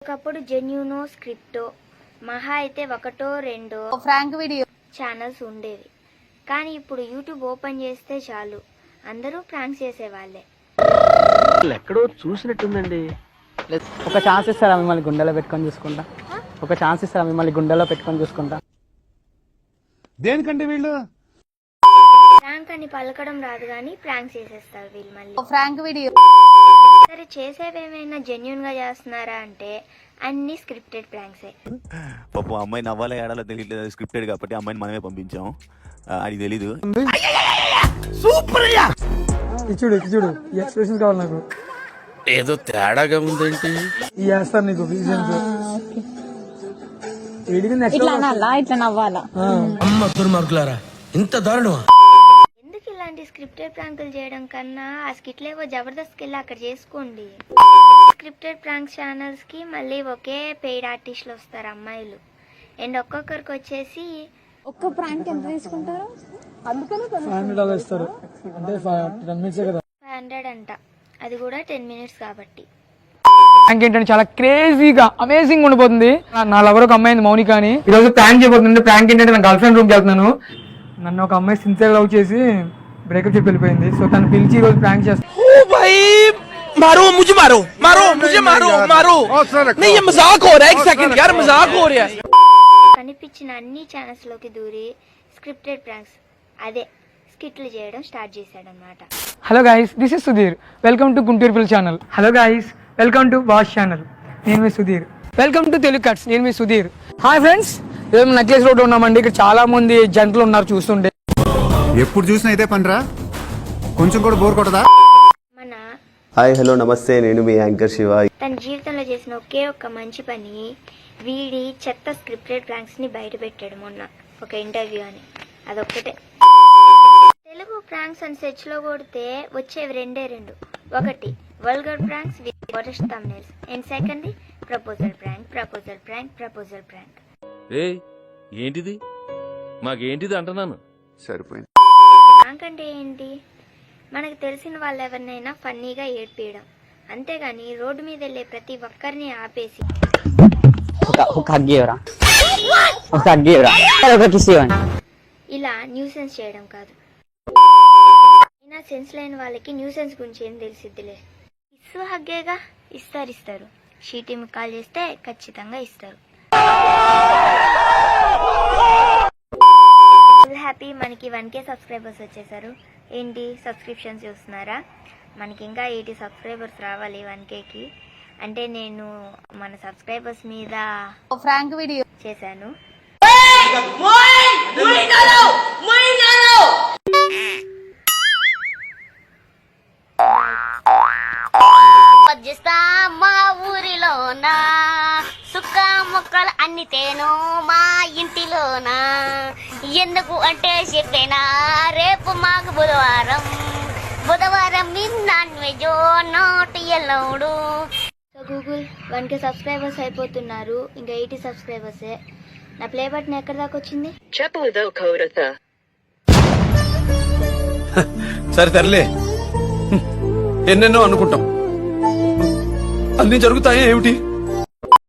ఒకప్పుడు జెన్యూనో స్క్రిప్టో మహా అయితే ఒకటో రెండో ఫ్రాంక్ వీడియో ఛానల్స్ ఉండేవి. కానీ ఇప్పుడు యూట్యూబ్ ఓపెన్ చేస్తే చాలు అందరూ ప్రాంక్స్ చేసేవాళ్ళే. ఎక్కడో చూసినట్టుందండి. ఒక ఛాన్స్ ఇస్తారా మిమ్మల్ని గుండెలో పెట్టుకొని చూసుకుంటా? ఒక ఛాన్స్ ఇస్తారా మిమ్మల్ని గుండెలో పెట్టుకొని చూసుకుంటా? దేనికంటే వీళ్ళు ప్రాంక్ అని పలకడం రాదు కానీ ప్రాంక్ చేసేస్తారు వీళ్ళు మళ్ళీ. ఫ్రాంక్ వీడియో సరే చేసేవేమైనా జెన్యూన్ గా చేస్తున్నారా అంటే అన్ని స్క్రిప్టెడ్ ప్రాంక్సే. పాపం అమ్మాయి నవ్వాలో ఏడాలో తెలియట్లేదు, స్క్రిప్టెడ్ కాబట్టి అమ్మాయిని మనమే పంపించాం. అది తెలీదు. చూడు చూడు ఈ ఎక్స్ప్రెషన్స్ కావాలి నాకు. ఏదో తేడాగా ఉందేంటి? చేస్తాను నీకు ఇట్లా అనాలా ఇట్లా నవ్వాలా? అమ్మ దుర్మార్గులారా, ఇంత దారుణమా? ఎందుకు ఇలాంటి స్క్రిప్టెడ్ ప్రాంకులు చేయడం కన్నా ఆ స్కిట్లేవో జబర్దస్త్ వెళ్ళి అక్కడ చేసుకోండి. స్క్రిప్టెడ్ ప్రాంక్ ఛానల్స్ కి మళ్ళీ ఒకే పెయిడ్ ఆర్టిస్టులు వస్తారు అమ్మాయిలు. అండ్ ఒక్కొక్కరికి వచ్చేసి ఒక్క ప్రాంక్ ఎంత తీసుకుంటారు? $500 ఇస్తారు అంటే 10 minutes కదా. 500 అంట, అది కూడా 10 minutes కాబట్టి. ప్రాంక్ ఏంటంటే చాలా క్రేజీగా అమేజింగ్ ఉండిపోతుంది. నా లవర్ ఒక అమ్మాయి మౌనిక అని ఈ రోజు ప్రాంక్ చేయబోతుంది. ప్రాంక్ ఏంటంటే నా గర్ల్ ఫ్రెండ్ రూమ్కి వెళ్తున్నాను. నన్ను ఒక అమ్మాయి సిన్సియర్ లవ్ చేసి బ్రేకప్ చెప్పి వెళ్ళిపోయింది. సో తను పిలిచి ఈ రోజు ప్రాంక్ చేస్తాను. मारो मुझे, मारो मारो मुझे, मारो मारो नहीं, ये मजाक हो रहा है. एक सेकंड यार, मजाक हो रहा है. కనిపించిన అన్ని ఛానల్స్ లోకి దూరి స్క్రిప్టెడ్ ప్రాంక్స్ అదే స్కిట్లు చేయడం స్టార్ట్ చేశాడనమాట. Hello guys, this is Sudheer. Welcome to Guntur పిల్ channel. Hello guys, welcome to wash channel. నేను మీ Sudheer. Welcome to Telugu cuts. నేను మీ సుధీర్. హాయ్ ఫ్రెండ్స్, మేము నెక్లెస్ రోడ్ ఉన్నామండి. ఇక్కడ చాలా మంది జంటలు ఉన్నారు చూస్తుంటే. ఎప్పుడు చూసినా అయితే పనిరా, కొంచెం కూడా బోర్ కొట్టదా? మన హాయ్ హలో నమస్తే, నేను మీ యాంకర్ శివ. తన జీవితంలో చేసిన ఒకే ఒక్క మంచి పని వీడి చెత్త స్క్రిప్టెడ్ ప్రాంక్స్ ని బయట పెట్టాడు మొన్న ఒక ఇంటర్వ్యూ అని. అదొక్కటే. తెలుగు ప్రాంక్స్ అని సెర్చ్ లో కొడితే వచ్చేవి రెండు. ఒకటి vulgar pranks with worst thumbnails and second proposal prank. ఏయ్ ఏంటిది? మాకేంటిది అంటున్నాను. సరిపోయింది. ప్రాంక్ అంటే ఏంటి? మనకు తెలిసిన వాళ్ళు ఎవరినైనా ఫన్నీగా ఏడ్పేయడం, అంతేగాని రోడ్డు మీద వెళ్ళే ప్రతి ఒక్కరిని ఆపేసి ఇలా న్యూసెన్స్ చేయడం కాదు. అయినా సెన్స్ లేని వాళ్ళకి న్యూసెన్స్ గురించి ఏం తెలిసిద్దిలే. ఇసు హగ్గేగా ఇస్తారు. షీటీమ్ కాల్ చేస్తే ఖచ్చితంగా ఇస్తారు. హ్యాపీ, మనకి 1K సబ్స్క్రైబర్స్ వచ్చేసారు. ఏంటి సబ్స్క్రిప్షన్స్ చూస్తున్నారా? మనకి ఇంకా 80 సబ్స్క్రైబర్స్ రావాలి 1Kకి. అంటే నేను మన సబ్స్క్రైబర్స్ మీద ఫ్రాంక్ వీడియో చేశాను. మా ఊరిలోనా సుక్క మొక్కలు అన్ని తేను మా ఇంటిలోనా. ఎందుకు అంటే చెప్పేనా, రేపు మాకు బుధవారం నాన్ వెజ్ నాట్ ఎల్లవుడు. సో గూగుల్ 1K సబ్స్క్రైబర్స్ అయిపోతున్నారు, ఇంకా 80 సబ్స్క్రైబర్సే. నా ప్లే బటన్ ఎక్కడ దాకా వచ్చింది? సరే తరలే, ఎన్నెన్నో అనుకుంటాం, అన్ని జరుగుతాయి ఏమిటి?